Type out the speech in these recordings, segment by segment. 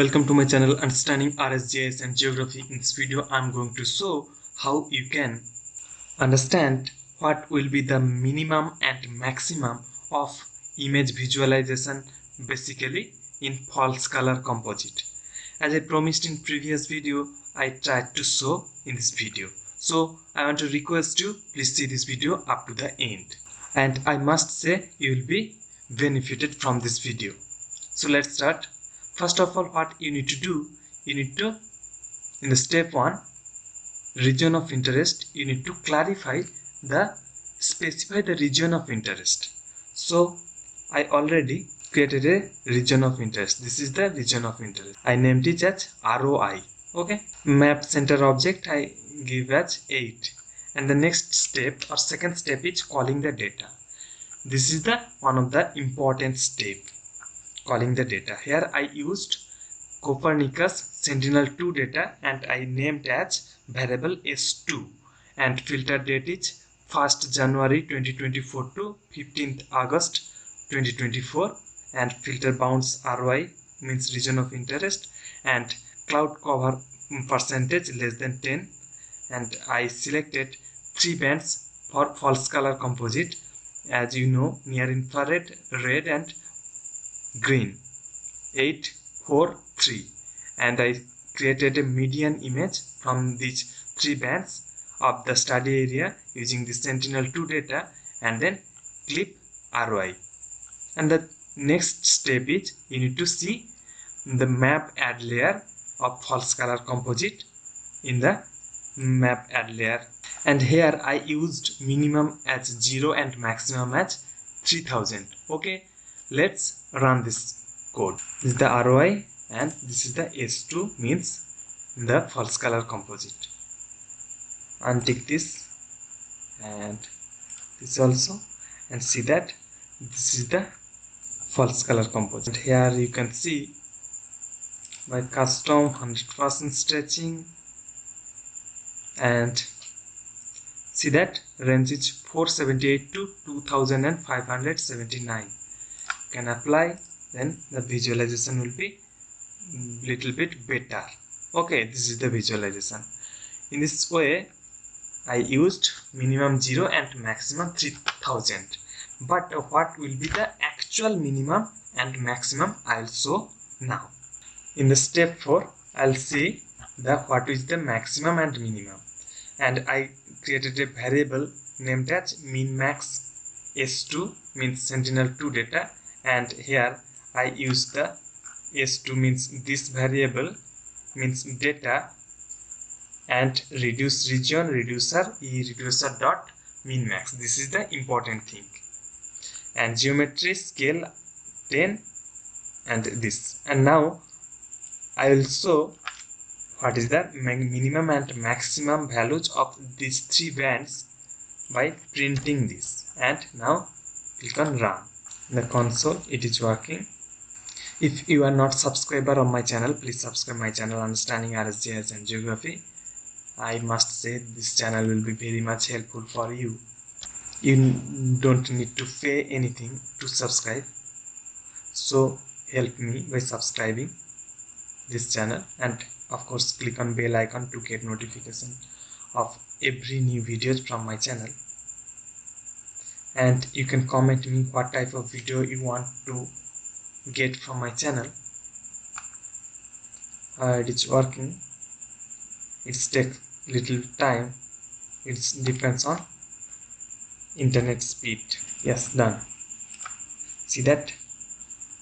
Welcome to my channel Understanding RS-GIS and Geography. In this video I'm going to show how you can understand what will be the minimum and maximum of image visualization basically in false color composite. As I promised in previous video, I tried to show in this video. So I want to request you, please see this video up to the end. And I must say you will be benefited from this video. So let's start. First of all, what you need to do, you need to, in the step 1, region of interest, you need to specify the region of interest. So I already created a region of interest. This is the region of interest. I named it as ROI. Okay. Map center object I give as 8. And the next step or second step is calling the data. This is the one of the important step. Calling the data. Here I used Copernicus Sentinel-2 data and I named as variable S2 and filter date is 1st January 2024 to 15th August 2024 and filter bounds ROI means region of interest and cloud cover percentage less than 10 and I selected 3 bands for false color composite, as you know, near infrared, red and green, 8, 4, 3, and I created a median image from these 3 bands of the study area using the Sentinel-2 data and then clip ROI. And the next step is you need to see the map add layer of false color composite in the map add layer, and here I used minimum as 0 and maximum as 3000. Okay. Let's run this code. This is the ROI and this is the S2 means the false color composite. Untick this and this also and see that this is the false color composite. Here you can see my custom 100% stretching and see that range is 478 to 2579. Can apply, then the visualization will be little bit better. Okay, this is the visualization. In this way I used minimum 0 and maximum 3000, but what will be the actual minimum and maximum I'll show now. In the step 4 I'll see what is the maximum and minimum, and I created a variable named as min-max S2 means Sentinel-2 data, and here I use the S2 means this variable means data and reduce region reducer reducer dot min max. This is the important thing, and geometry scale 10 and this. And now I will show what is the minimum and maximum values of these 3 bands by printing this, and now click on run. In the console it is working. If you are not subscriber on my channel, please subscribe my channel Understanding RS-GIS and Geography. I must say this channel will be very much helpful for you. You don't need to pay anything to subscribe, so help me by subscribing this channel, and of course click on bell icon to get notification of every new videos from my channel. And you can comment me what type of video you want to get from my channel. It is working. It's take little time. It depends on internet speed. Yes, done. See that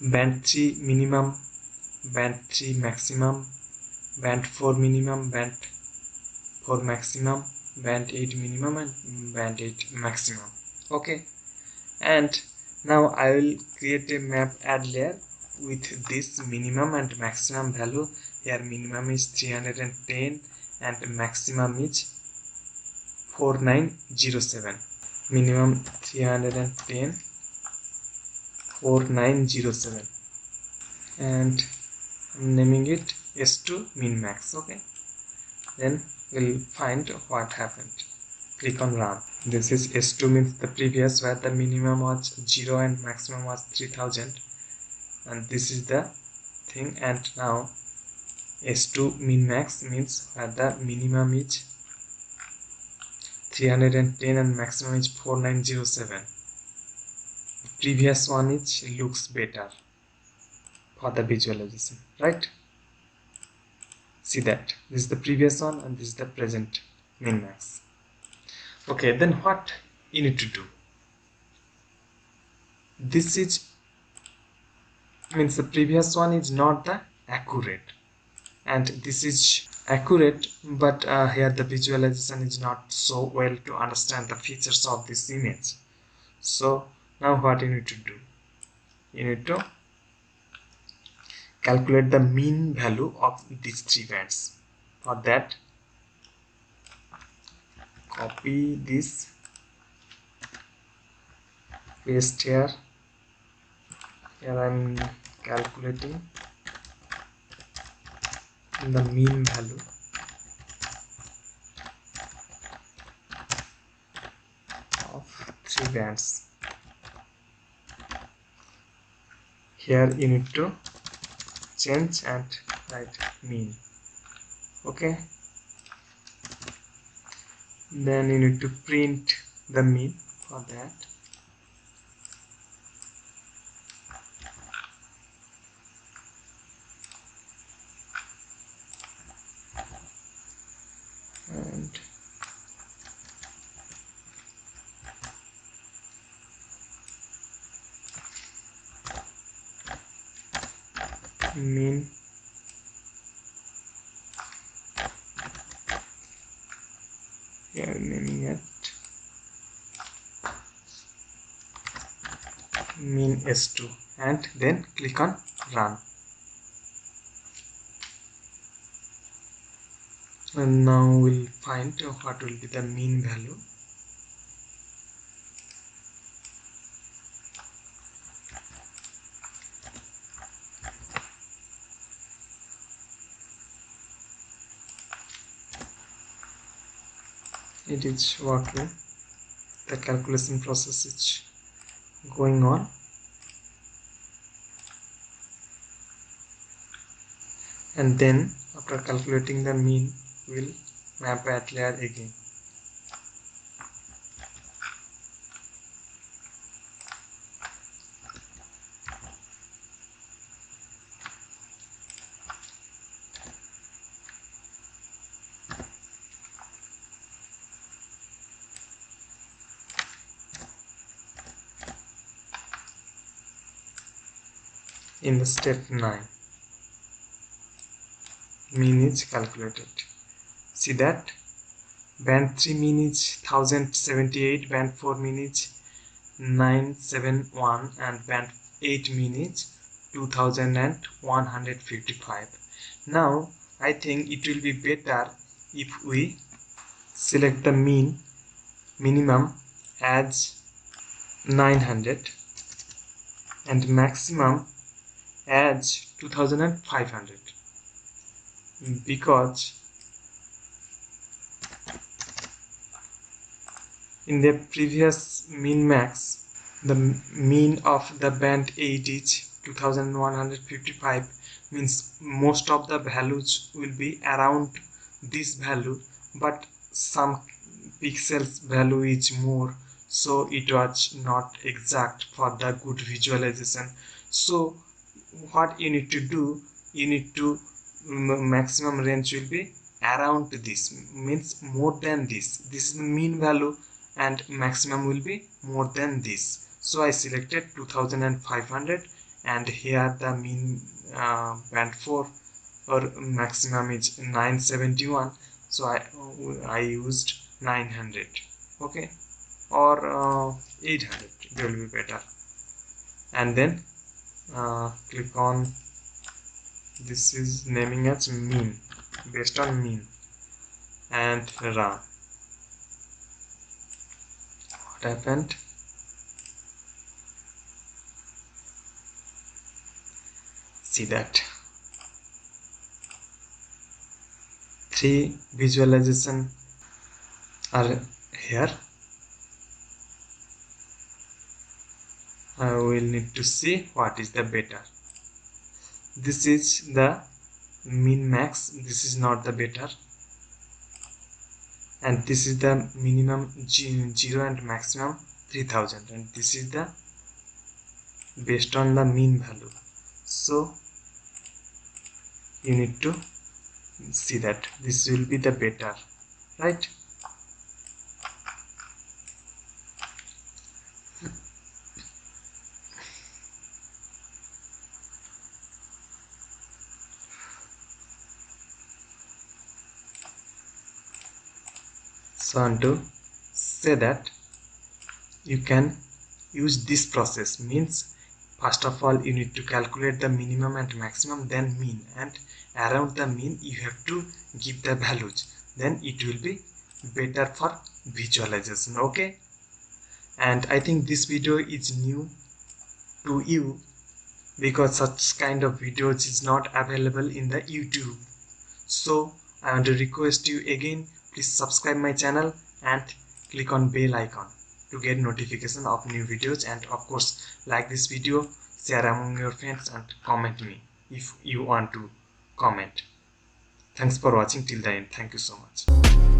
band 3 minimum, band 3 maximum, band 4 minimum, band 4 maximum, band 8 minimum and band 8 maximum. Okay, and now I will create a map add layer with this minimum and maximum value. Here minimum is 310 and maximum is 4907. Minimum 310 4907, and I'm naming it S2 min max. Okay, then we'll find what happened. Click on run. This is S2 means the previous where the minimum was 0 and maximum was 3000, and this is the thing. And now S2 min max means where the minimum is 310 and maximum is 4907. The previous one is looks better for the visualization, right? See that this is the previous one and this is the present min max. Okay, then what you need to do? This is means the previous one is not the accurate, and this is accurate, but here the visualization is not so well to understand the features of this image. So now what you need to do? You need to calculate the mean value of these three bands. For that, copy this, paste here. Here I am calculating the mean value of three bands. Here you need to change and write mean. Okay, then you need to print the mean. For that, and mean here naming it mean S2 and then click on run. And now we'll find what will be the mean value. It is working. The calculation process is going on. And then after calculating the mean, we'll map at layer again. In the step 9, mean is calculated. See that band 3 mean is 1078, band 4 mean is 971, and band 8 mean is 2155. Now I think it will be better if we select the minimum as 900 and maximum as 2500, because in the previous min max the mean of the band 8 is 2155, means most of the values will be around this value, but some pixels value is more, so it was not exact for the good visualization. So what you need to do, you need to maximum range will be around this, means more than this is the mean value, and maximum will be more than this. So I selected 2500, and here the mean band 4 or maximum is 971, so I used 900. Okay, or 800, it will be better. And then click on this is naming as mean, based on mean, and run. What happened? See that 3 visualization are here. I will need to see what is the better. This is the min max, this is not the better, and this is the minimum 0 and maximum 3000, and this is the based on the mean value. So you need to see that this will be the better, right? So I want to say that you can use this process, means first of all you need to calculate the minimum and maximum, then mean, and around the mean you have to give the values, then it will be better for visualization. Okay, and I think this video is new to you because such kind of videos is not available in the YouTube. So I want to request you again, please subscribe my channel and click on bell icon to get notification of new videos, and of course like this video, share among your friends, and comment me if you want to comment. Thanks for watching till the end. Thank you so much.